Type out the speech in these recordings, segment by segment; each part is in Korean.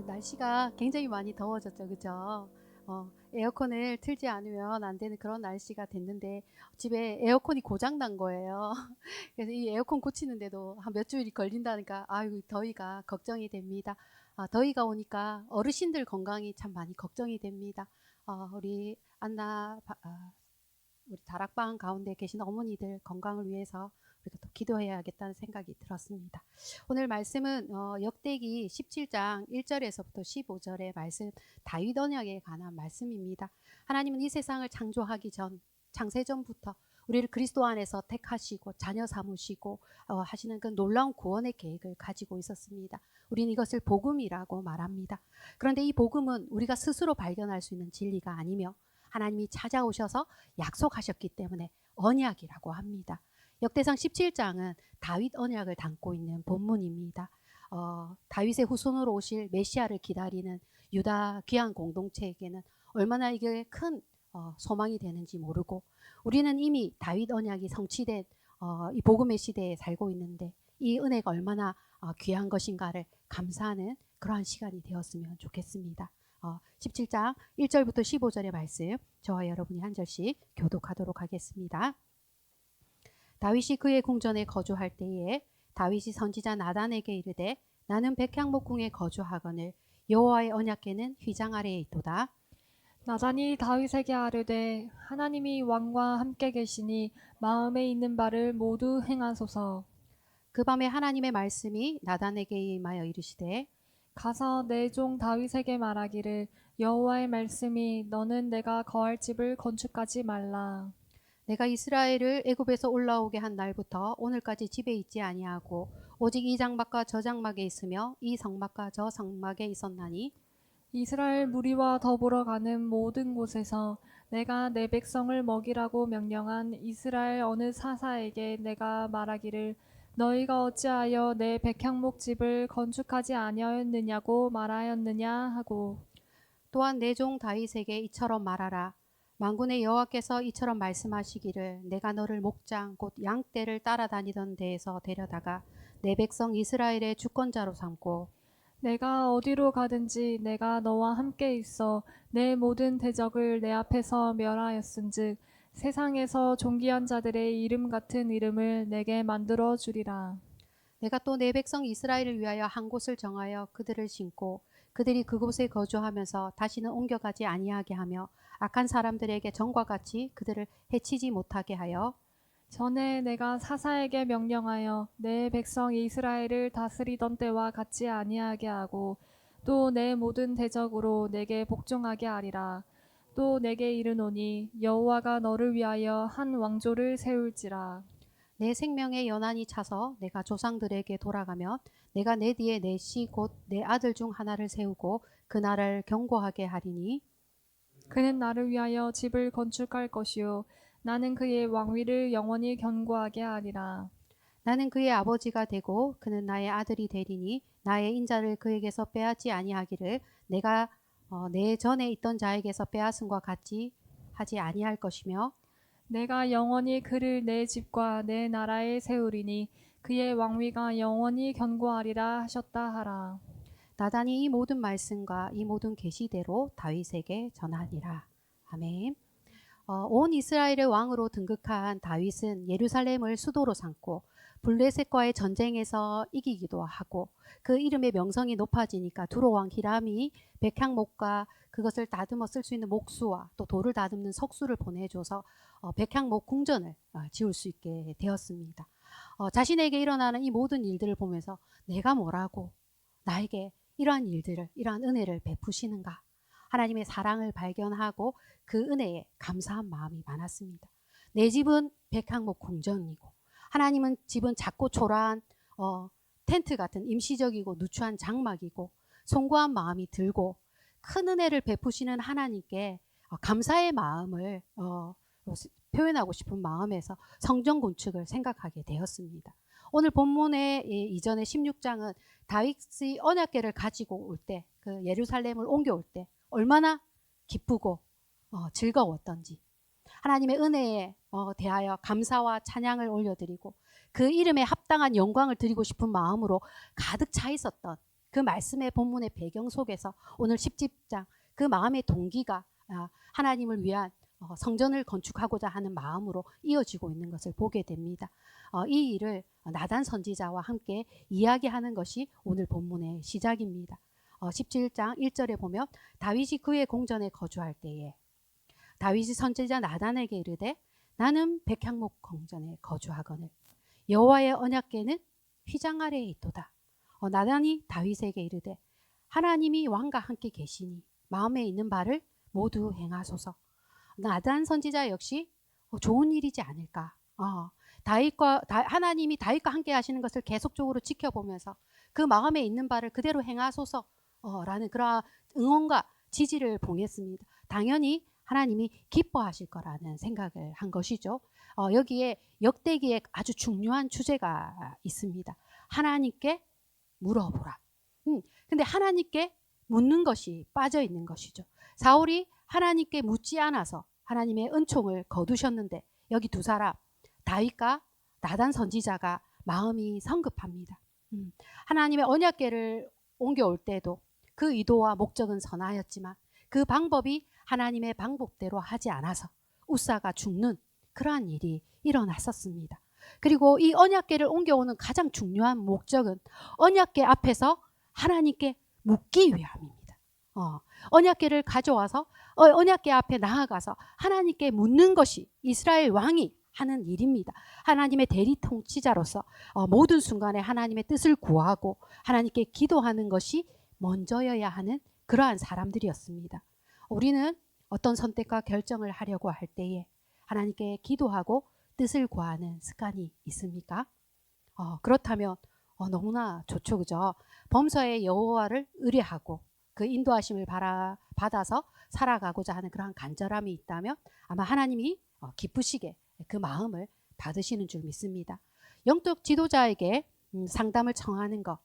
날씨가 굉장히 많이 더워졌죠, 그죠? 에어컨을 틀지 않으면 안 되는 그런 날씨가 됐는데 집에 에어컨이 고장 난 거예요. 그래서 이 에어컨 고치는데도 한 몇 주일이 걸린다니까 아이고 더위가 걱정이 됩니다. 더위가 오니까 어르신들 건강이 참 많이 걱정이 됩니다. 우리 우리 다락방 가운데 계신 어머니들 건강을 위해서 우리가 더 기도해야겠다는 생각이 들었습니다. 오늘 말씀은 역대기 17장 1절에서부터 15절의 말씀, 다윗 언약에 관한 말씀입니다. 하나님은 이 세상을 창조하기 전, 창세전부터 우리를 그리스도 안에서 택하시고 자녀 삼으시고 하시는 그 놀라운 구원의 계획을 가지고 있었습니다. 우리는 이것을 복음이라고 말합니다. 그런데 이 복음은 우리가 스스로 발견할 수 있는 진리가 아니며 하나님이 찾아오셔서 약속하셨기 때문에 언약이라고 합니다. 역대상 17장은 다윗 언약을 담고 있는 본문입니다. 다윗의 후손으로 오실 메시아를 기다리는 유다 귀한 공동체에게는 얼마나 이게 큰 소망이 되는지 모르고, 우리는 이미 다윗 언약이 성취된 이 복음의 시대에 살고 있는데 이 은혜가 얼마나 귀한 것인가를 감사하는 그러한 시간이 되었으면 좋겠습니다. 17장 1절부터 15절의 말씀, 저와 여러분이 한 절씩 교독하도록 하겠습니다. 다윗이 그의 궁전에 거주할 때에 다윗이 선지자 나단에게 이르되 나는 백향목궁에 거주하거늘 여호와의 언약궤는 휘장 아래에 있도다. 나단이 다윗에게 아뢰되 하나님이 왕과 함께 계시니 마음에 있는 바를 모두 행하소서. 그 밤에 하나님의 말씀이 나단에게 임하여 이르시되 가서 내 종 다윗에게 말하기를 여호와의 말씀이 너는 내가 거할 집을 건축하지 말라. 내가 이스라엘을 애굽에서 올라오게 한 날부터 오늘까지 집에 있지 아니하고 오직 이 장막과 저 장막에 있으며 이 성막과 저 성막에 있었나니 이스라엘 무리와 더불어 가는 모든 곳에서 내가 내 백성을 먹이라고 명령한 이스라엘 어느 사사에게 내가 말하기를 너희가 어찌하여 내 백향목 집을 건축하지 아니하였느냐고 말하였느냐 하고, 또한 내 종 다윗에게 이처럼 말하라. 만군의 여호와께서 이처럼 말씀하시기를 내가 너를 목장 곧 양떼를 따라다니던 데에서 데려다가 내 백성 이스라엘의 주권자로 삼고 내가 어디로 가든지 내가 너와 함께 있어 내 모든 대적을 내 앞에서 멸하였은즉 세상에서 존귀한 자들의 이름 같은 이름을 내게 만들어 주리라. 내가 또 내 백성 이스라엘을 위하여 한 곳을 정하여 그들을 심고 그들이 그곳에 거주하면서 다시는 옮겨가지 아니하게 하며 악한 사람들에게 전과 같이 그들을 해치지 못하게 하여 전에 내가 사사에게 명령하여 내 백성 이스라엘을 다스리던 때와 같지 아니하게 하고 또 내 모든 대적으로 내게 복종하게 하리라. 또 내게 이르노니 여호와가 너를 위하여 한 왕조를 세울지라. 내 생명의 연한이 차서 내가 조상들에게 돌아가면 내가 내 뒤에 내 씨 곧 내 아들 중 하나를 세우고 그 나라를 견고하게 하리니 그는 나를 위하여 집을 건축할 것이요 나는 그의 왕위를 영원히 견고하게 하리라. 나는 그의 아버지가 되고 그는 나의 아들이 되리니 나의 인자를 그에게서 빼앗지 아니하기를 내가 내 전에 있던 자에게서 빼앗음과 같이 하지 아니할 것이며 내가 영원히 그를 내 집과 내 나라에 세우리니 그의 왕위가 영원히 견고하리라 하셨다 하라. 나단이 이 모든 말씀과 이 모든 계시대로 다윗에게 전하니라. 아멘. 온 이스라엘의 왕으로 등극한 다윗은 예루살렘을 수도로 삼고 블레셋과의 전쟁에서 이기기도 하고 그 이름의 명성이 높아지니까 두로 왕 히람이 백향목과 그것을 다듬어 쓸 수 있는 목수와 또 돌을 다듬는 석수를 보내줘서 백향목 궁전을 지을 수 있게 되었습니다. 자신에게 일어나는 이 모든 일들을 보면서 내가 뭐라고 나에게 이러한 일들을, 이러한 은혜를 베푸시는가? 하나님의 사랑을 발견하고 그 은혜에 감사한 마음이 많았습니다. 내 집은 백향목 궁전이고 하나님은 집은 작고 초라한 텐트 같은 임시적이고 누추한 장막이고 송구한 마음이 들고 큰 은혜를 베푸시는 하나님께 감사의 마음을 표현하고 싶은 마음에서 성전 건축을 생각하게 되었습니다. 오늘 본문의 이전의 16장은 다윗이 언약궤를 가지고 올 때, 그 예루살렘을 옮겨올 때 얼마나 기쁘고 즐거웠던지 하나님의 은혜에 대하여 감사와 찬양을 올려드리고 그 이름에 합당한 영광을 드리고 싶은 마음으로 가득 차 있었던 그 말씀의 본문의 배경 속에서 오늘 10장 그 마음의 동기가 하나님을 위한 성전을 건축하고자 하는 마음으로 이어지고 있는 것을 보게 됩니다. 이 일을 나단 선지자와 함께 이야기하는 것이 오늘 본문의 시작입니다. 17장 1절에 보면 다윗이 그의 공전에 거주할 때에 다윗이 선지자 나단에게 이르되 나는 백향목 공전에 거주하거늘 여호와의 언약궤는 휘장 아래에 있도다. 나단이 다윗에게 이르되 하나님이 왕과 함께 계시니 마음에 있는 바를 모두 행하소서. 나단 선지자 역시 좋은 일이지 않을까. 하나님이 다윗과 함께 하시는 것을 계속적으로 지켜보면서 그 마음에 있는 바를 그대로 행하소서 라는 그런 응원과 지지를 봉했습니다. 당연히 하나님이 기뻐하실 거라는 생각을 한 것이죠. 여기에 역대기에 아주 중요한 주제가 있습니다. 하나님께 물어보라. 근데 하나님께 묻는 것이 빠져 있는 것이죠. 사울이 하나님께 묻지 않아서 하나님의 은총을 거두셨는데 여기 두 사람 다윗과 나단 선지자가 마음이 성급합니다. 하나님의 언약궤를 옮겨올 때도 그 의도와 목적은 선하였지만 그 방법이 하나님의 방법대로 하지 않아서 우사가 죽는 그러한 일이 일어났었습니다. 그리고 이 언약궤를 옮겨오는 가장 중요한 목적은 언약궤 앞에서 하나님께 묻기 위함입니다. 언약궤를 가져와서 언약궤 앞에 나아가서 하나님께 묻는 것이 이스라엘 왕이 하는 일입니다. 하나님의 대리 통치자로서 모든 순간에 하나님의 뜻을 구하고 하나님께 기도하는 것이 먼저여야 하는 그러한 사람들이었습니다. 우리는 어떤 선택과 결정을 하려고 할 때에 하나님께 기도하고 뜻을 구하는 습관이 있습니까? 그렇다면 너무나 좋죠, 그죠? 범서의 여호와를 의뢰하고 그 인도하심을 받아서 살아가고자 하는 그러한 간절함이 있다면 아마 하나님이 기쁘시게 그 마음을 받으시는 줄 믿습니다. 영적 지도자에게 상담을 청하는 것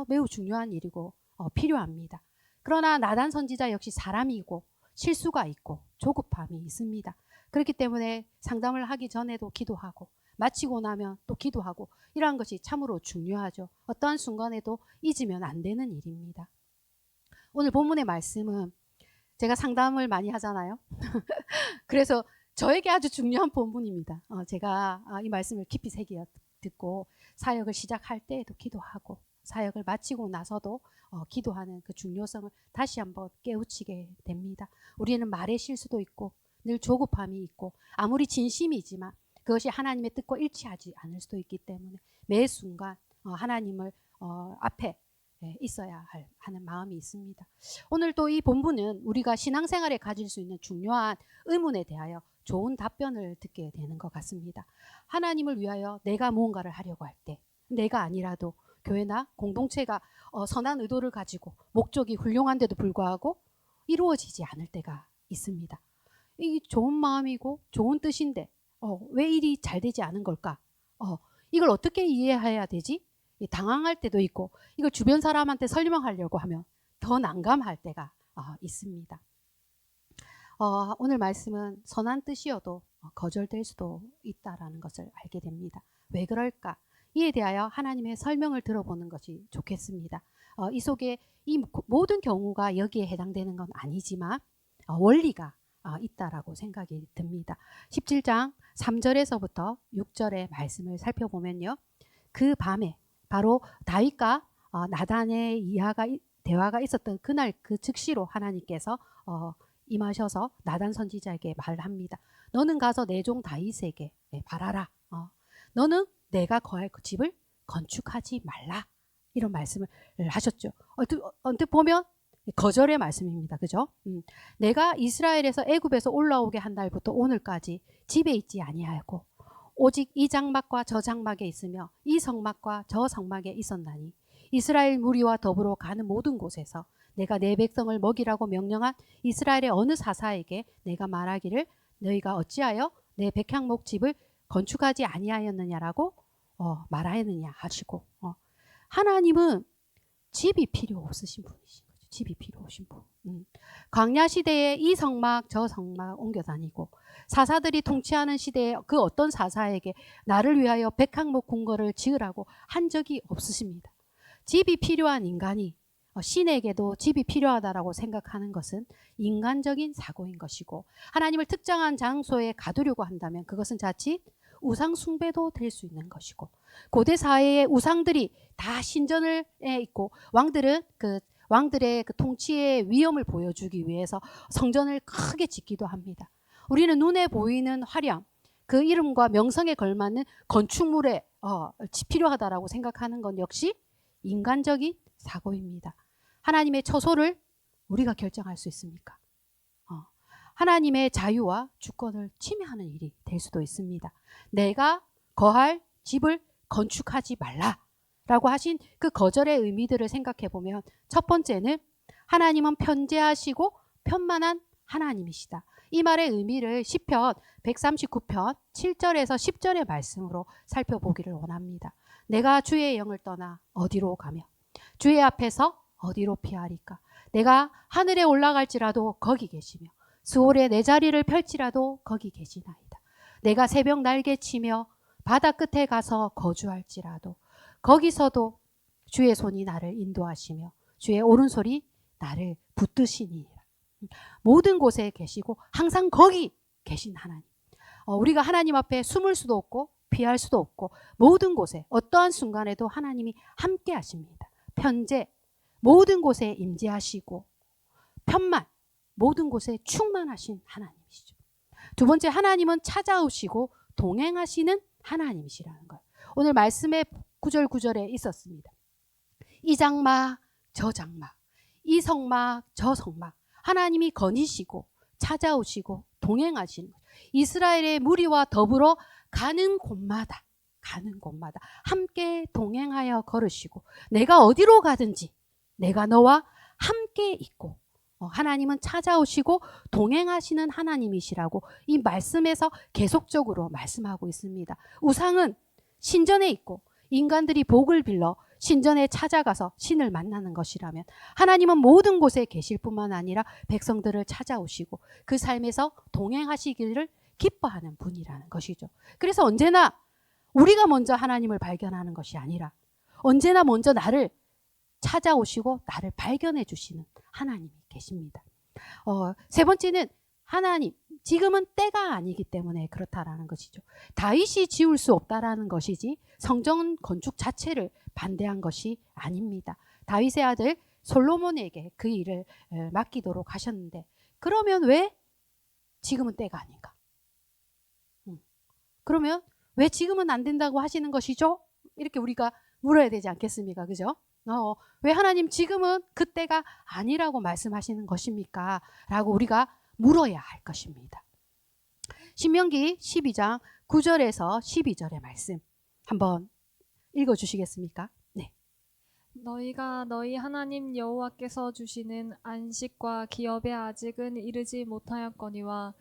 매우 중요한 일이고 필요합니다. 그러나 나단 선지자 역시 사람이고 실수가 있고 조급함이 있습니다. 그렇기 때문에 상담을 하기 전에도 기도하고 마치고 나면 또 기도하고 이러한 것이 참으로 중요하죠. 어떠한 순간에도 잊으면 안 되는 일입니다. 오늘 본문의 말씀은 제가 상담을 많이 하잖아요. 그래서 저에게 아주 중요한 본문입니다. 제가 이 말씀을 깊이 새겨 듣고 사역을 시작할 때에도 기도하고 사역을 마치고 나서도 기도하는 그 중요성을 다시 한번 깨우치게 됩니다. 우리는 말의 실수도 있고 늘 조급함이 있고 아무리 진심이지만 그것이 하나님의 뜻과 일치하지 않을 수도 있기 때문에 매 순간 하나님을 앞에 있어야 하는 마음이 있습니다. 오늘 또 이 본문은 우리가 신앙생활에 가질 수 있는 중요한 의문에 대하여 좋은 답변을 듣게 되는 것 같습니다. 하나님을 위하여 내가 무언가를 하려고 할 때 내가 아니라도 교회나 공동체가 선한 의도를 가지고 목적이 훌륭한데도 불구하고 이루어지지 않을 때가 있습니다. 이 좋은 마음이고 좋은 뜻인데 왜 일이 잘 되지 않은 걸까? 이걸 어떻게 이해해야 되지? 당황할 때도 있고 이걸 주변 사람한테 설명하려고 하면 더 난감할 때가 있습니다. 오늘 말씀은 선한 뜻이어도 거절될 수도 있다라는 것을 알게 됩니다. 왜 그럴까? 이에 대하여 하나님의 설명을 들어보는 것이 좋겠습니다. 이 속에 이 모든 경우가 여기에 해당되는 건 아니지만 원리가 있다라고 생각이 듭니다. 17장 3절에서부터 6절의 말씀을 살펴보면요. 그 밤에 바로 다윗과 나단의 대화가 있었던 그날 그 즉시로 하나님께서 임하셔서 나단 선지자에게 말합니다. 너는 가서 내 종 다윗에게 말하라. 너는 내가 거할 그 집을 건축하지 말라. 이런 말씀을 하셨죠. 언뜻 보면 거절의 말씀입니다. 그죠? 내가 이스라엘에서 애굽에서 올라오게 한 날부터 오늘까지 집에 있지 아니하고 오직 이 장막과 저 장막에 있으며 이 성막과 저 성막에 있었나니 이스라엘 무리와 더불어 가는 모든 곳에서 내가 내 백성을 먹이라고 명령한 이스라엘의 어느 사사에게 내가 말하기를 너희가 어찌하여 내 백향목 집을 건축하지 아니하였느냐라고 말하였느냐 하시고 하나님은 집이 필요 없으신 분이신 거죠. 집이 필요 없으신 분. 광야 시대에 이 성막 저 성막 옮겨 다니고 사사들이 통치하는 시대에 그 어떤 사사에게 나를 위하여 백향목 궁궐을 지으라고 한 적이 없으십니다. 집이 필요한 인간이 신에게도 집이 필요하다라고 생각하는 것은 인간적인 사고인 것이고, 하나님을 특정한 장소에 가두려고 한다면 그것은 자칫 우상 숭배도 될 수 있는 것이고, 고대 사회의 우상들이 다 신전에 있고, 왕들은 왕들의 그 통치의 위엄을 보여주기 위해서 성전을 크게 짓기도 합니다. 우리는 눈에 보이는 화려함, 그 이름과 명성에 걸맞는 건축물에 필요하다라고 생각하는 건 역시 인간적인 사고입니다. 하나님의 처소를 우리가 결정할 수 있습니까? 하나님의 자유와 주권을 침해하는 일이 될 수도 있습니다. 내가 거할 집을 건축하지 말라라고 하신 그 거절의 의미들을 생각해 보면, 첫 번째는 하나님은 편재하시고 편만한 하나님이시다. 이 말의 의미를 시편 139편 7절에서 10절의 말씀으로 살펴보기를 원합니다. 내가 주의 영을 떠나 어디로 가며 주의 앞에서 어디로 피하리까? 내가 하늘에 올라갈지라도 거기 계시며 수월에 내 자리를 펼치라도 거기 계시나이다. 내가 새벽 날개 치며 바다 끝에 가서 거주할지라도 거기서도 주의 손이 나를 인도하시며 주의 오른손이 나를 붙드시니이다. 모든 곳에 계시고 항상 거기 계신 하나님. 우리가 하나님 앞에 숨을 수도 없고 피할 수도 없고, 모든 곳에 어떠한 순간에도 하나님이 함께 하십니다. 편재, 모든 곳에 임재하시고, 편만, 모든 곳에 충만하신 하나님이시죠. 두 번째, 하나님은 찾아오시고 동행하시는 하나님이시라는 거예요. 오늘 말씀의 9절 9절에 있었습니다. 이 장막 저 장막, 이 성막 저 성막, 하나님이 거니시고 찾아오시고 동행하시는 거예요. 이스라엘의 무리와 더불어 가는 곳마다 함께 동행하여 걸으시고, 내가 어디로 가든지 내가 너와 함께 있고, 하나님은 찾아오시고 동행하시는 하나님이시라고 이 말씀에서 계속적으로 말씀하고 있습니다. 우상은 신전에 있고 인간들이 복을 빌러 신전에 찾아가서 신을 만나는 것이라면, 하나님은 모든 곳에 계실 뿐만 아니라 백성들을 찾아오시고 그 삶에서 동행하시기를 기뻐하는 분이라는 것이죠. 그래서 언제나 우리가 먼저 하나님을 발견하는 것이 아니라 언제나 먼저 나를 찾아오시고 나를 발견해 주시는 하나님이 계십니다. 세 번째는 하나님, 지금은 때가 아니기 때문에 그렇다라는 것이죠. 다윗이 지을 수 없다라는 것이지 성전 건축 자체를 반대한 것이 아닙니다. 다윗의 아들 솔로몬에게 그 일을 맡기도록 하셨는데, 그러면 왜 지금은 때가 아닌가? 그러면 왜 지금은 안 된다고 하시는 것이죠? 이렇게 우리가 물어야 되지 않겠습니까? 그죠? 왜 하나님 지금은 그때가 아니라고 말씀하시는 것입니까? 라고 우리가 물어야 할 것입니다. 신명기 12장 9절에서 12절의 말씀 한번 읽어주시겠습니까? 네. 너희가 너희 하나님 여호와께서 주시는 안식과 기업에 아직은 이르지 못하였거니와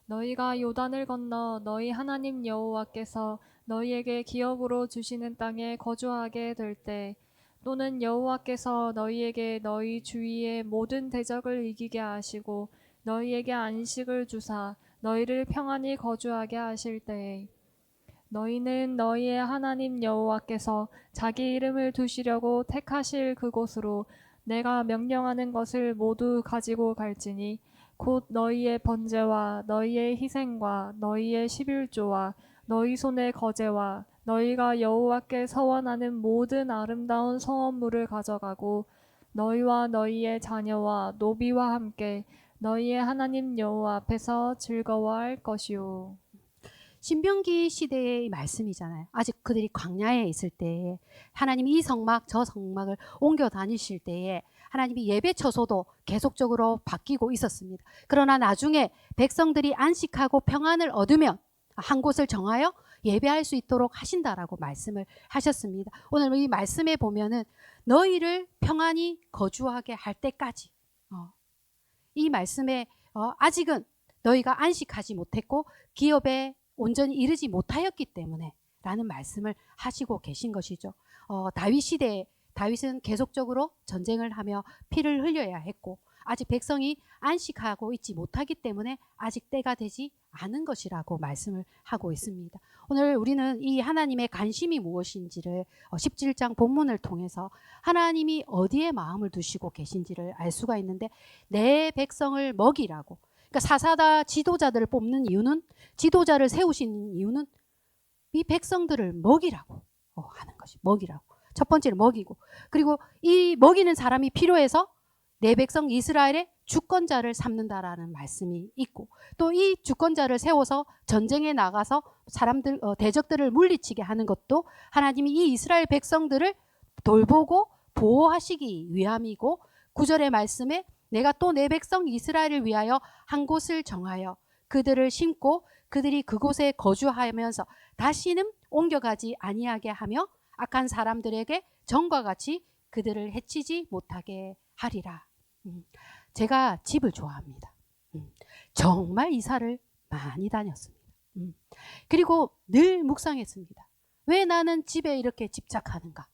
너희가 요단을 건너 너희 하나님 여호와께서 너희에게 기업으로 주시는 땅에 거주하게 될 때, 또는 여호와께서 너희에게 너희 주위의 모든 대적을 이기게 하시고 너희에게 안식을 주사 너희를 평안히 거주하게 하실 때에, 너희는 너희의 하나님 여호와께서 자기 이름을 두시려고 택하실 그곳으로 내가 명령하는 것을 모두 가지고 갈지니, 곧 너희의 번제와 너희의 희생과 너희의 십일조와 너희 손의 거제와 너희가 여호와께 서원하는 모든 아름다운 성원물을 가져가고 너희와 너희의 자녀와 노비와 함께 너희의 하나님 여호와 앞에서 즐거워할 것이요. 신명기 시대의 말씀이잖아요. 아직 그들이 광야에 있을 때에 하나님이 이 성막 저 성막을 옮겨 다니실 때에 하나님이 예배 처소도 계속적으로 바뀌고 있었습니다. 그러나 나중에 백성들이 안식하고 평안을 얻으면 한 곳을 정하여 예배할 수 있도록 하신다라고 말씀을 하셨습니다. 오늘 이 말씀에 보면은 너희를 평안히 거주하게 할 때까지, 이 말씀에 아직은 너희가 안식하지 못했고 기업에 온전히 이르지 못하였기 때문에 라는 말씀을 하시고 계신 것이죠. 다윗 시대에 다윗은 계속적으로 전쟁을 하며 피를 흘려야 했고, 아직 백성이 안식하고 있지 못하기 때문에 아직 때가 되지 않은 것이라고 말씀을 하고 있습니다. 오늘 우리는 이 하나님의 관심이 무엇인지를 17장 본문을 통해서 하나님이 어디에 마음을 두시고 계신지를 알 수가 있는데, 내 백성을 먹이라고. 그러니까 사사다 지도자들을 뽑는 이유는, 지도자를 세우신 이유는 이 백성들을 먹이라고 하는 것이, 먹이라고. 첫 번째는 먹이고, 그리고 이 먹이는 사람이 필요해서 내 백성 이스라엘의 주권자를 삼는다라는 말씀이 있고, 또 이 주권자를 세워서 전쟁에 나가서 사람들 대적들을 물리치게 하는 것도 하나님이 이 이스라엘 백성들을 돌보고 보호하시기 위함이고, 9절의 말씀에 내가 또 내 백성 이스라엘을 위하여 한 곳을 정하여 그들을 심고 그들이 그곳에 거주하면서 다시는 옮겨가지 아니하게 하며 악한 사람들에게 전과 같이 그들을 해치지 못하게 하리라. 제가 집을 좋아합니다. 정말 이사를 많이 다녔습니다. 그리고 늘 묵상했습니다. 왜 나는 집에 이렇게 집착하는가?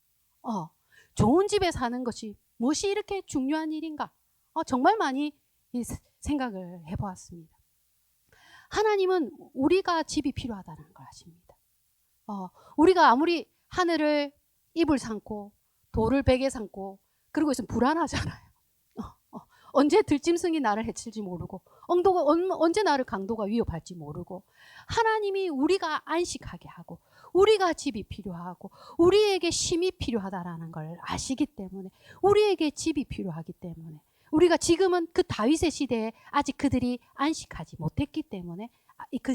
좋은 집에 사는 것이 무엇이 이렇게 중요한 일인가? 정말 많이 생각을 해보았습니다. 하나님은 우리가 집이 필요하다는 걸 아십니다. 우리가 아무리 하늘을 이불 삼고 돌을 베개 삼고 그러고 있으면 불안하잖아요. 언제 들짐승이 나를 해칠지 모르고 언제 나를 강도가 위협할지 모르고, 하나님이 우리가 안식하게 하고 우리가 집이 필요하고 우리에게 쉼이 필요하다라는 걸 아시기 때문에, 우리에게 집이 필요하기 때문에, 우리가 지금은 그 다윗의 시대에 아직 그들이 안식하지 못했기 때문에 그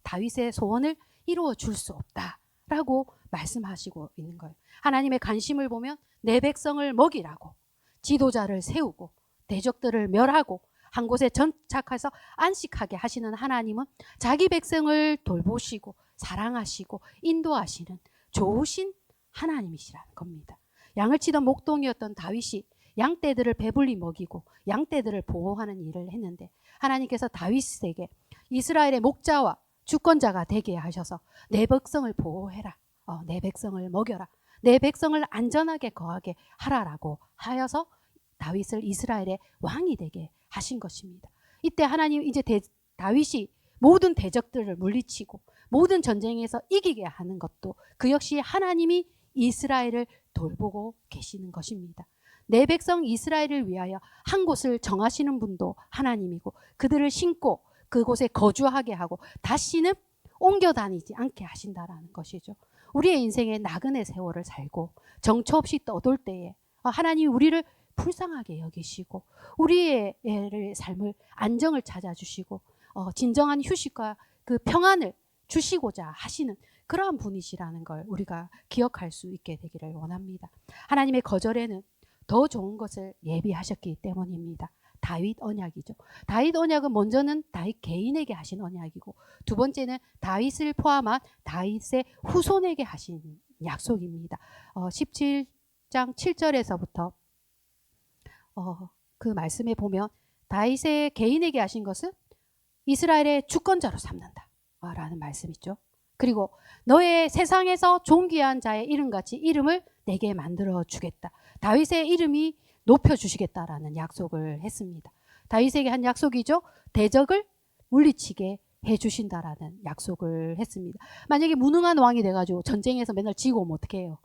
다윗의 소원을 이루어 줄 수 없다라고 말씀하시고 있는 거예요. 하나님의 관심을 보면 내 백성을 먹이라고, 지도자를 세우고 대적들을 멸하고 한 곳에 전착해서 안식하게 하시는 하나님은 자기 백성을 돌보시고 사랑하시고 인도하시는 좋으신 하나님이시라는 겁니다. 양을 치던 목동이었던 다윗이 양떼들을 배불리 먹이고 양떼들을 보호하는 일을 했는데, 하나님께서 다윗에게 이스라엘의 목자와 주권자가 되게 하셔서 내 백성을 보호해라, 내 백성을 먹여라, 내 백성을 안전하게 거하게 하라라고 하여서 다윗을 이스라엘의 왕이 되게 하신 것입니다. 이때 하나님 이제 다윗이 모든 대적들을 물리치고 모든 전쟁에서 이기게 하는 것도 그 역시 하나님이 이스라엘을 돌보고 계시는 것입니다. 내 백성 이스라엘을 위하여 한 곳을 정하시는 분도 하나님이고, 그들을 심고 그곳에 거주하게 하고 다시는 옮겨 다니지 않게 하신다라는 것이죠. 우리의 인생에 나그네 세월을 살고 정처 없이 떠돌 때에 하나님이 우리를 불쌍하게 여기시고 우리의 삶을 안정을 찾아주시고 진정한 휴식과 그 평안을 주시고자 하시는 그러한 분이시라는 걸 우리가 기억할 수 있게 되기를 원합니다. 하나님의 거절에는 더 좋은 것을 예비하셨기 때문입니다. 다윗 언약이죠. 다윗 언약은 먼저는 다윗 개인에게 하신 언약이고, 두 번째는 다윗을 포함한 다윗의 후손에게 하신 약속입니다. 17장 7절에서부터 그 말씀에 보면 다윗의 개인에게 하신 것은 이스라엘의 주권자로 삼는다 라는 말씀 있죠. 그리고 너의 세상에서 존귀한 자의 이름같이 이름을 내게 만들어 주겠다. 다윗의 이름이 높여주시겠다라는 약속을 했습니다. 다윗에게 한 약속이죠. 대적을 물리치게 해주신다라는 약속을 했습니다. 만약에 무능한 왕이 돼가지고 전쟁에서 맨날 지고 오면 어떻게 해요?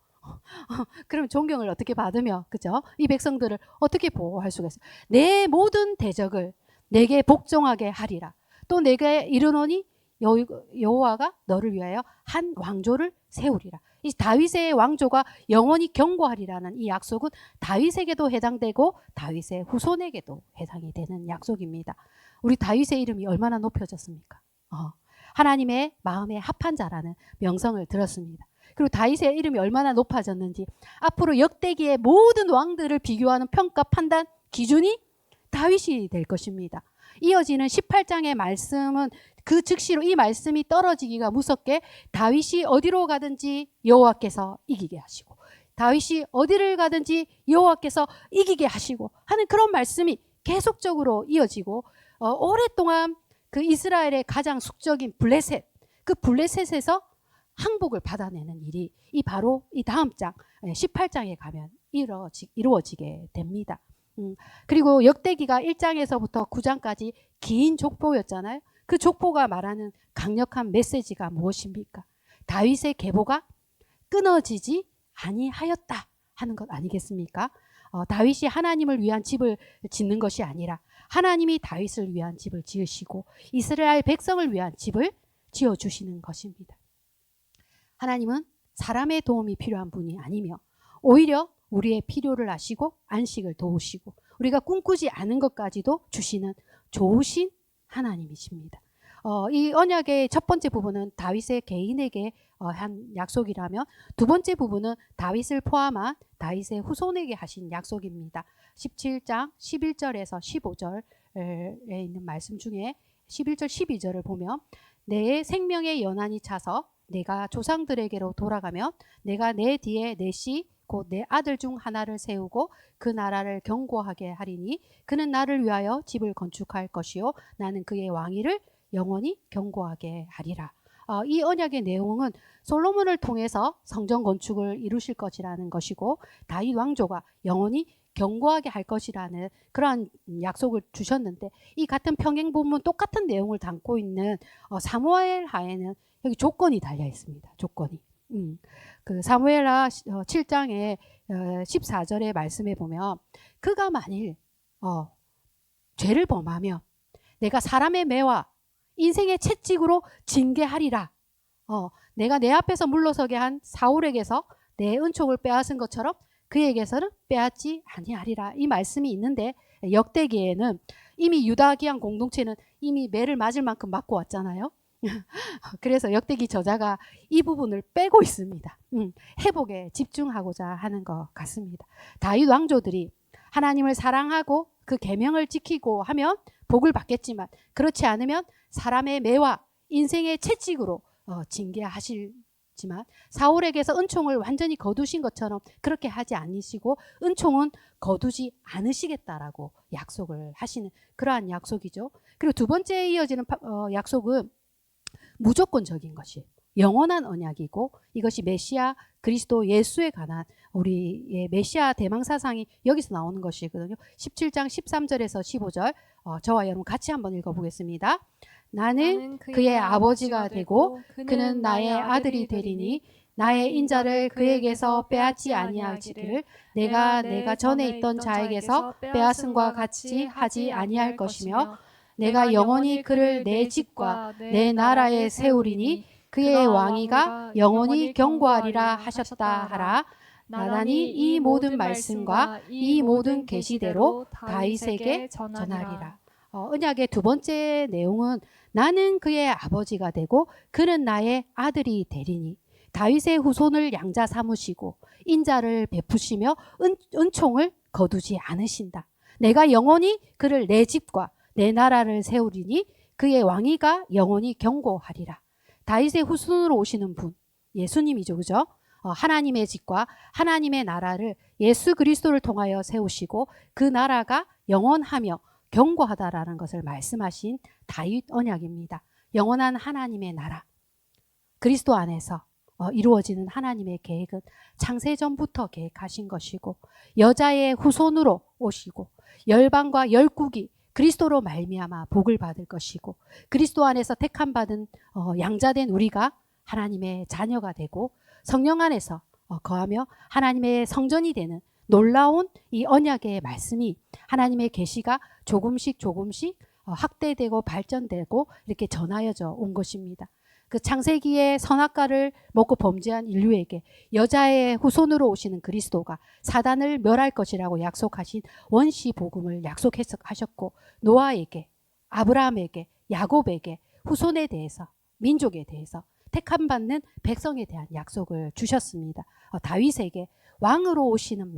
그럼 존경을 어떻게 받으며, 그죠? 이 백성들을 어떻게 보호할 수가 있어요? 내 모든 대적을 내게 복종하게 하리라. 또 내게 이르노니 여호와가 너를 위하여 한 왕조를 세우리라. 이 다윗의 왕조가 영원히 경고하리라는 이 약속은 다윗에게도 해당되고 다윗의 후손에게도 해당이 되는 약속입니다. 우리 다윗의 이름이 얼마나 높여졌습니까? 하나님의 마음에 합한 자라는 명성을 들었습니다. 그리고 다윗의 이름이 얼마나 높아졌는지, 앞으로 역대기의 모든 왕들을 비교하는 평가 판단 기준이 다윗이 될 것입니다. 이어지는 18장의 말씀은 그 즉시로 이 말씀이 떨어지기가 무섭게 다윗이 어디로 가든지 여호와께서 이기게 하시고, 다윗이 어디를 가든지 여호와께서 이기게 하시고 하는 그런 말씀이 계속적으로 이어지고, 오랫동안 그 이스라엘의 가장 숙적인 블레셋, 그 블레셋에서 항복을 받아내는 일이 바로 이 다음 장 18장에 가면 이루어지게 됩니다. 그리고 역대기가 1장에서부터 9장까지 긴 족보였잖아요. 그 족보가 말하는 강력한 메시지가 무엇입니까? 다윗의 계보가 끊어지지 아니하였다 하는 것 아니겠습니까? 다윗이 하나님을 위한 집을 짓는 것이 아니라 하나님이 다윗을 위한 집을 지으시고 이스라엘 백성을 위한 집을 지어주시는 것입니다. 하나님은 사람의 도움이 필요한 분이 아니며 오히려 우리의 필요를 아시고 안식을 도우시고 우리가 꿈꾸지 않은 것까지도 주시는 좋으신 하나님이십니다. 이 언약의 첫 번째 부분은 다윗의 개인에게 한 약속이라면 두 번째 부분은 다윗을 포함한 다윗의 후손에게 하신 약속입니다. 17장 11절에서 15절에 있는 말씀 중에 11절 12절을 보면 내 생명의 연한이 차서 내가 조상들에게로 돌아가면 내가 내 뒤에 내 씨 곧 내 아들 중 하나를 세우고 그 나라를 견고하게 하리니 그는 나를 위하여 집을 건축할 것이요 나는 그의 왕위를 영원히 견고하게 하리라. 이 언약의 내용은 솔로몬을 통해서 성전 건축을 이루실 것이라는 것이고 다윗 왕조가 영원히 견고하게 할 것이라는 그러한 약속을 주셨는데 이 같은 평행 본문 똑같은 내용을 담고 있는 사무엘 하에는 여기 조건이 달려 있습니다. 조건이. 그 사무엘하 7장의 14절의 말씀에 보면 그가 만일 죄를 범하면 내가 사람의 매와 인생의 채찍으로 징계하리라. 내가 내 앞에서 물러서게 한 사울에게서 내 은총을 빼앗은 것처럼 그에게서는 빼앗지 아니하리라. 이 말씀이 있는데 역대기에는 이미 유다 기한 공동체는 이미 매를 맞을 만큼 맞고 왔잖아요. 그래서 역대기 저자가 이 부분을 빼고 있습니다. 회복에 집중하고자 하는 것 같습니다. 다윗 왕조들이 하나님을 사랑하고 그 계명을 지키고 하면 복을 받겠지만 그렇지 않으면 사람의 매와 인생의 채찍으로 징계하시지만 사울에게서 은총을 완전히 거두신 것처럼 그렇게 하지 않으시고 은총은 거두지 않으시겠다라고 약속을 하시는 그러한 약속이죠. 그리고 두 번째에 이어지는 약속은 무조건적인 것이에요. 영원한 언약이고 이것이 메시아 그리스도 예수에 관한 우리의 메시아 대망사상이 여기서 나오는 것이거든요. 17장 13절에서 15절 저와 여러분 같이 한번 읽어보겠습니다. 나는 그의 아버지가 되고 그는 나의 아들이 되리니 나의 인자를 그에게서 빼앗지 아니하기를 내가 전에 있던 자에게서 빼앗음과 같이 하지 아니할 것이며 내가 영원히 그를 내 집과 내 나라에 세우리니 그의 왕위가 영원히 견고하리라 하셨다 하라. 나단이 이 모든 말씀과 이 모든 계시대로 다윗에게 전하리라. 언약의 두 번째 내용은 나는 그의 아버지가 되고 그는 나의 아들이 되리니 다윗의 후손을 양자 삼으시고 인자를 베푸시며 은총을 거두지 않으신다. 내가 영원히 그를 내 집과 내 나라를 세우리니 그의 왕위가 영원히 견고하리라. 다윗의 후손으로 오시는 분 예수님이죠. 그죠? 하나님의 집과 하나님의 나라를 예수 그리스도를 통하여 세우시고 그 나라가 영원하며 견고하다라는 것을 말씀하신 다윗 언약입니다. 영원한 하나님의 나라 그리스도 안에서 이루어지는 하나님의 계획은 창세전부터 계획하신 것이고 여자의 후손으로 오시고 열방과 열국이 그리스도로 말미암아 복을 받을 것이고 그리스도 안에서 택함 받은 양자된 우리가 하나님의 자녀가 되고 성령 안에서 거하며 하나님의 성전이 되는 놀라운 이 언약의 말씀이 하나님의 계시가 조금씩 확대되고 발전되고 이렇게 전하여져 온 것입니다. 그 창세기의 선악과를 먹고 범죄한 인류에게 여자의 후손으로 오시는 그리스도가 사단을 멸할 것이라고 약속하신 원시 복음을 약속하셨고 노아에게 아브라함에게 야곱에게 후손에 대해서 민족에 대해서 택함 받는 백성에 대한 약속을 주셨습니다. 다윗에게 왕으로 오시는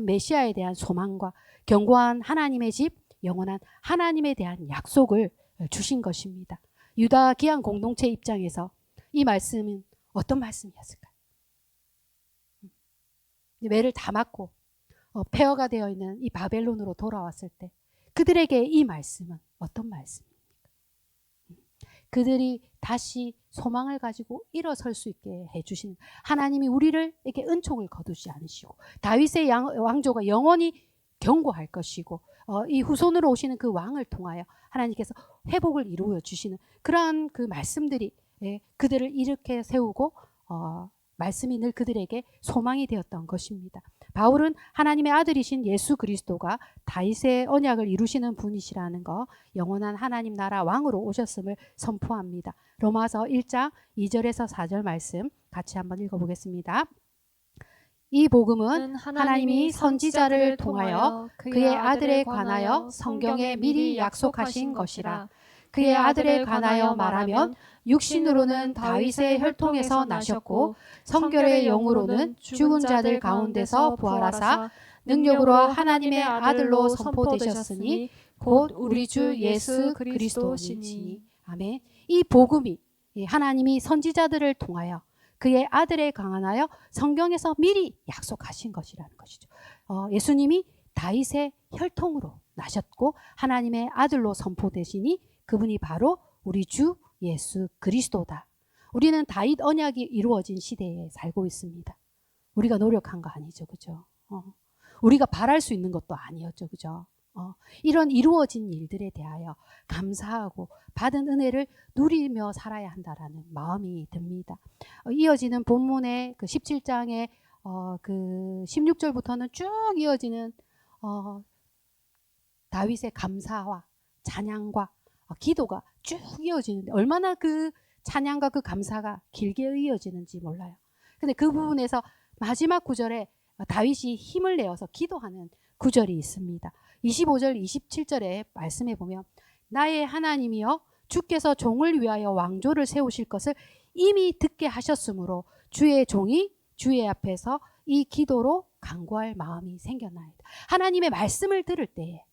메시아에 대한 소망과 견고한 하나님의 집 영원한 하나님에 대한 약속을 주신 것입니다. 유다 기한 공동체 입장에서 이 말씀은 어떤 말씀이었을까요? 매를 다 맞고 폐허가 되어 있는 이 바벨론으로 돌아왔을 때 그들에게 이 말씀은 어떤 말씀입니까? 그들이 다시 소망을 가지고 일어설 수 있게 해주시는 하나님이 우리를 이렇게 은총을 거두지 않으시고 다윗의 왕조가 영원히 견고할 것이고 이 후손으로 오시는 그 왕을 통하여 하나님께서 회복을 이루어 주시는 그러한 그 말씀들이 그들을 이렇게 세우고 말씀이 늘 그들에게 소망이 되었던 것입니다. 바울은 하나님의 아들이신 예수 그리스도가 다윗의 언약을 이루시는 분이시라는 거, 영원한 하나님 나라 왕으로 오셨음을 선포합니다. 로마서 1장 2절에서 4절 말씀 같이 한번 읽어보겠습니다. 이 복음은 하나님이 선지자를 통하여 그의 아들에 관하여 성경에 미리 약속하신 것이라. 그의 아들에 관하여 말하면 육신으로는 다윗의 혈통에서 나셨고 성결의 영으로는 죽은 자들 가운데서 부활하사 능력으로 하나님의 아들로 선포되셨으니 곧 우리 주 예수 그리스도시니. 아멘. 이 복음이 하나님이 선지자들을 통하여 그의 아들에 관하여 성경에서 미리 약속하신 것이라는 것이죠. 예수님이 다윗의 혈통으로 나셨고 하나님의 아들로 선포되시니 그분이 바로 우리 주 예수 그리스도다. 우리는 다윗 언약이 이루어진 시대에 살고 있습니다. 우리가 노력한 거 아니죠, 그죠? 우리가 바랄 수 있는 것도 아니었죠, 그죠? 이런 이루어진 일들에 대하여 감사하고 받은 은혜를 누리며 살아야 한다라는 마음이 듭니다. 이어지는 본문의 그 17장의 그 16절부터는 쭉 이어지는 다윗의 감사와 찬양과 기도가 쭉 이어지는데 얼마나 그 찬양과 그 감사가 길게 이어지는지 몰라요. 근데 그 부분에서 마지막 구절에 다윗이 힘을 내어서 기도하는 구절이 있습니다. 25절 27절에 말씀해 보면 나의 하나님이여 주께서 종을 위하여 왕조를 세우실 것을 이미 듣게 하셨으므로 주의 종이 주의 앞에서 이 기도로 간구할 마음이 생겼나이다. 하나님의 말씀을 들을 때에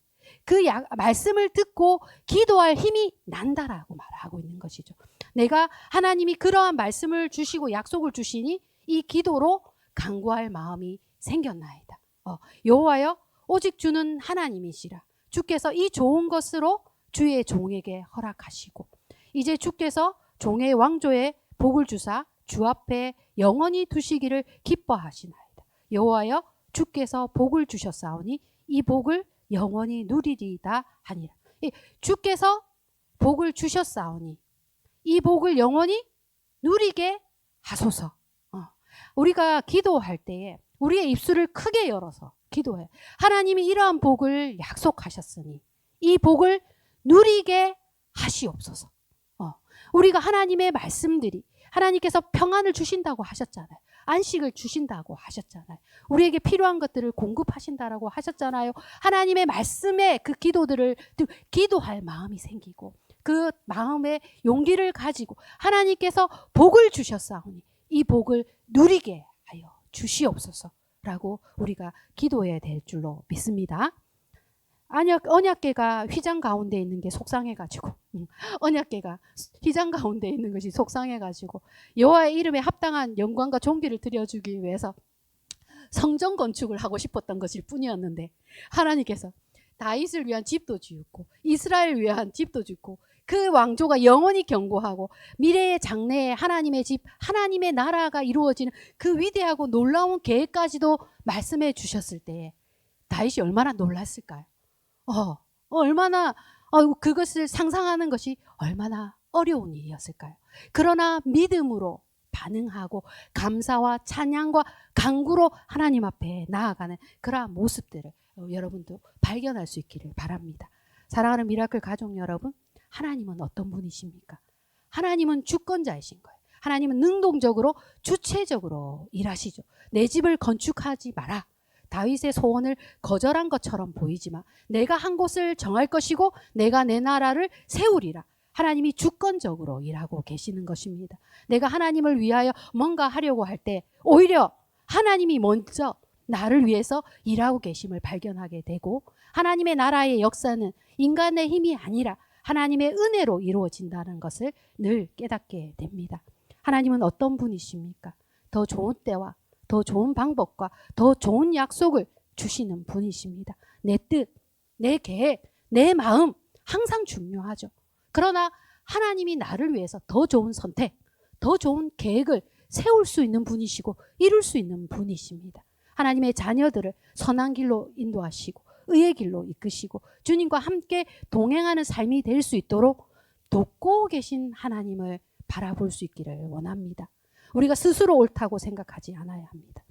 그 말씀을 듣고 기도할 힘이 난다라고 말하고 있는 것이죠. 내가 하나님이 그러한 말씀을 주시고 약속을 주시니 이 기도로 간구할 마음이 생겼나이다. 여호와여 오직 주는 하나님이시라. 주께서 이 좋은 것으로 주의 종에게 허락하시고 이제 주께서 종의 왕조에 복을 주사 주 앞에 영원히 두시기를 기뻐하시나이다. 여호와여 주께서 복을 주셨사오니 이 복을 영원히 누리리이다 하니라. 주께서 복을 주셨사오니 이 복을 영원히 누리게 하소서. 우리가 기도할 때에 우리의 입술을 크게 열어서 기도해. 하나님이 이러한 복을 약속하셨으니 이 복을 누리게 하시옵소서. 우리가 하나님의 말씀들이 하나님께서 평안을 주신다고 하셨잖아요. 안식을 주신다고 하셨잖아요. 우리에게 필요한 것들을 공급하신다라고 하셨잖아요. 하나님의 말씀에 그 기도들을 기도할 마음이 생기고 그 마음의 용기를 가지고 하나님께서 복을 주셨사오니 이 복을 누리게 하여 주시옵소서라고 우리가 기도해야 될 줄로 믿습니다. 언약궤가 휘장 가운데 있는 게 속상해가지고 언약궤가 휘장 가운데 있는 것이 속상해가지고 여호와의 이름에 합당한 영광과 존귀를 드려주기 위해서 성전 건축을 하고 싶었던 것일 뿐이었는데 하나님께서 다윗을 위한 집도 지었고 이스라엘을 위한 집도 짓고 그 왕조가 영원히 견고하고 미래의 장래에 하나님의 집, 하나님의 나라가 이루어지는 그 위대하고 놀라운 계획까지도 말씀해 주셨을 때에 다윗이 얼마나 놀랐을까요? 얼마나 그것을 상상하는 것이 얼마나 어려운 일이었을까요? 그러나 믿음으로 반응하고 감사와 찬양과 간구로 하나님 앞에 나아가는 그러한 모습들을 여러분도 발견할 수 있기를 바랍니다. 사랑하는 미라클 가족 여러분, 하나님은 어떤 분이십니까? 하나님은 주권자이신 거예요. 하나님은 능동적으로 주체적으로 일하시죠. 내 집을 건축하지 마라. 다윗의 소원을 거절한 것처럼 보이지만 내가 한 곳을 정할 것이고 내가 내 나라를 세우리라. 하나님이 주권적으로 일하고 계시는 것입니다. 내가 하나님을 위하여 뭔가 하려고 할 때 오히려 하나님이 먼저 나를 위해서 일하고 계심을 발견하게 되고 하나님의 나라의 역사는 인간의 힘이 아니라 하나님의 은혜로 이루어진다는 것을 늘 깨닫게 됩니다. 하나님은 어떤 분이십니까? 더 좋은 때와 더 좋은 방법과 더 좋은 약속을 주시는 분이십니다. 내 뜻, 내 계획, 내 마음 항상 중요하죠. 그러나 하나님이 나를 위해서 더 좋은 선택, 더 좋은 계획을 세울 수 있는 분이시고 이룰 수 있는 분이십니다. 하나님의 자녀들을 선한 길로 인도하시고 의의 길로 이끄시고 주님과 함께 동행하는 삶이 될 수 있도록 돕고 계신 하나님을 바라볼 수 있기를 원합니다. 우리가 스스로 옳다고 생각하지 않아야 합니다.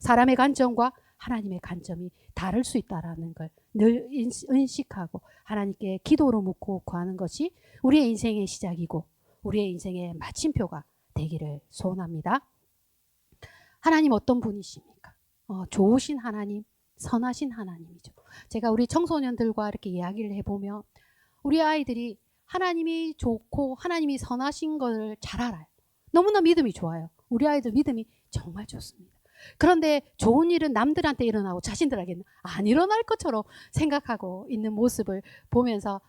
사람의 관점과 하나님의 관점이 다를 수 있다는 걸 늘 인식하고 하나님께 기도로 묻고 구하는 것이 우리의 인생의 시작이고 우리의 인생의 마침표가 되기를 소원합니다. 하나님 어떤 분이십니까? 좋으신 하나님, 선하신 하나님이죠. 제가 우리 청소년들과 이렇게 이야기를 해보면 우리 아이들이 하나님이 좋고 하나님이 선하신 걸 잘 알아요. 너무나 믿음이 좋아요. 우리 아이들 믿음이 정말 좋습니다. 그런데 좋은 일은 남들한테 일어나고 자신들에게는 안 일어날 것처럼 생각하고 있는 모습을 보면서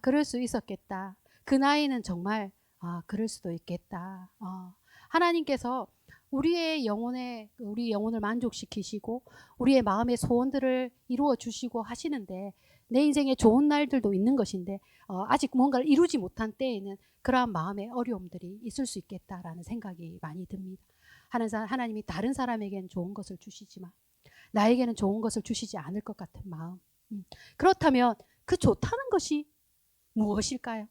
그럴 수 있었겠다. 그 나이는 정말 그럴 수도 있겠다. 하나님께서 우리 영혼을 만족시키시고 우리의 마음의 소원들을 이루어 주시고 하시는데 내 인생에 좋은 날들도 있는 것인데 아직 뭔가를 이루지 못한 때에는 그러한 마음의 어려움들이 있을 수 있겠다라는 생각이 많이 듭니다. 하나님이 다른 사람에게는 좋은 것을 주시지만 나에게는 좋은 것을 주시지 않을 것 같은 마음. 그렇다면 그 좋다는 것이 무엇일까요?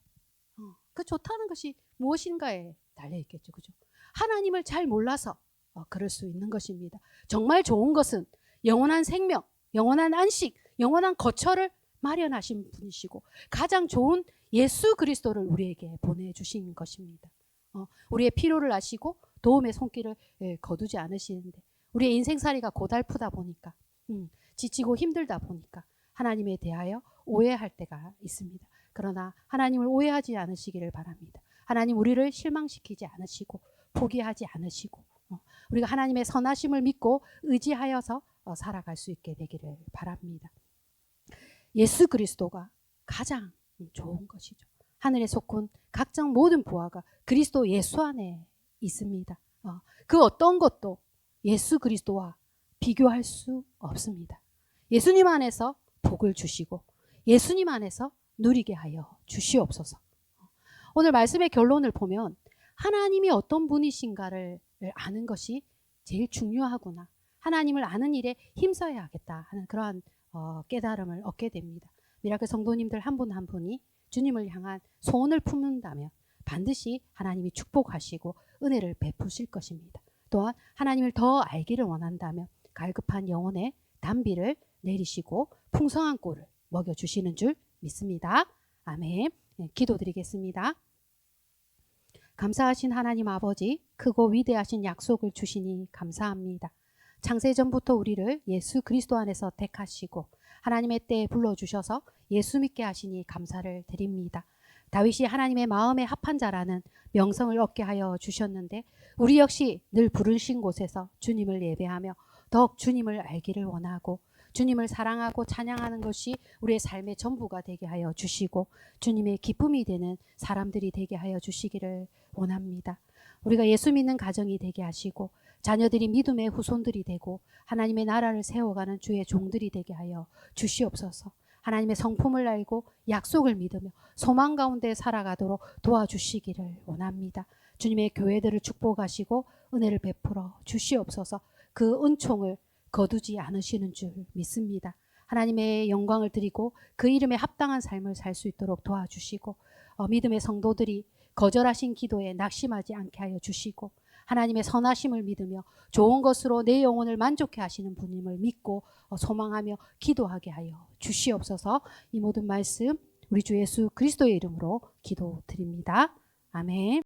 그 좋다는 것이 무엇인가에 달려있겠죠. 그죠? 하나님을 잘 몰라서 그럴 수 있는 것입니다. 정말 좋은 것은 영원한 생명, 영원한 안식, 영원한 거처를 마련하신 분이시고 가장 좋은 예수 그리스도를 우리에게 보내주신 것입니다. 우리의 필요를 아시고 도움의 손길을 거두지 않으시는데 우리의 인생살이가 고달프다 보니까 지치고 힘들다 보니까 하나님에 대하여 오해할 때가 있습니다. 그러나 하나님을 오해하지 않으시기를 바랍니다. 하나님 우리를 실망시키지 않으시고 포기하지 않으시고 우리가 하나님의 선하심을 믿고 의지하여서 살아갈 수 있게 되기를 바랍니다. 예수 그리스도가 가장 좋은 것이죠. 하늘에 속한 각종 모든 부하가 그리스도 예수 안에 있습니다. 그 어떤 것도 예수 그리스도와 비교할 수 없습니다. 예수님 안에서 복을 주시고 예수님 안에서 누리게 하여 주시옵소서. 오늘 말씀의 결론을 보면 하나님이 어떤 분이신가를 아는 것이 제일 중요하구나. 하나님을 아는 일에 힘써야겠다 하는 그러한 깨달음을 얻게 됩니다. 미라클 성도님들 한 분 한 분이 주님을 향한 소원을 품는다면 반드시 하나님이 축복하시고 은혜를 베푸실 것입니다. 또한 하나님을 더 알기를 원한다면 갈급한 영혼의 단비를 내리시고 풍성한 꼴을 먹여주시는 줄 믿습니다. 아멘. 기도드리겠습니다. 감사하신 하나님 아버지, 크고 위대하신 약속을 주시니 감사합니다. 창세전부터 우리를 예수 그리스도 안에서 택하시고 하나님의 때에 불러주셔서 예수 믿게 하시니 감사를 드립니다. 다윗이 하나님의 마음에 합한 자라는 명성을 얻게 하여 주셨는데 우리 역시 늘 부르신 곳에서 주님을 예배하며 더욱 주님을 알기를 원하고 주님을 사랑하고 찬양하는 것이 우리의 삶의 전부가 되게 하여 주시고 주님의 기쁨이 되는 사람들이 되게 하여 주시기를 원합니다. 우리가 예수 믿는 가정이 되게 하시고 자녀들이 믿음의 후손들이 되고 하나님의 나라를 세워가는 주의 종들이 되게 하여 주시옵소서. 하나님의 성품을 알고 약속을 믿으며 소망 가운데 살아가도록 도와주시기를 원합니다. 주님의 교회들을 축복하시고 은혜를 베풀어 주시옵소서. 그 은총을 거두지 않으시는 줄 믿습니다. 하나님의 영광을 드리고 그 이름에 합당한 삶을 살 수 있도록 도와주시고 믿음의 성도들이 거절하신 기도에 낙심하지 않게 하여 주시고 하나님의 선하심을 믿으며 좋은 것으로 내 영혼을 만족해 하시는 분임을 믿고 소망하며 기도하게 하여 주시옵소서. 이 모든 말씀 우리 주 예수 그리스도의 이름으로 기도드립니다. 아멘.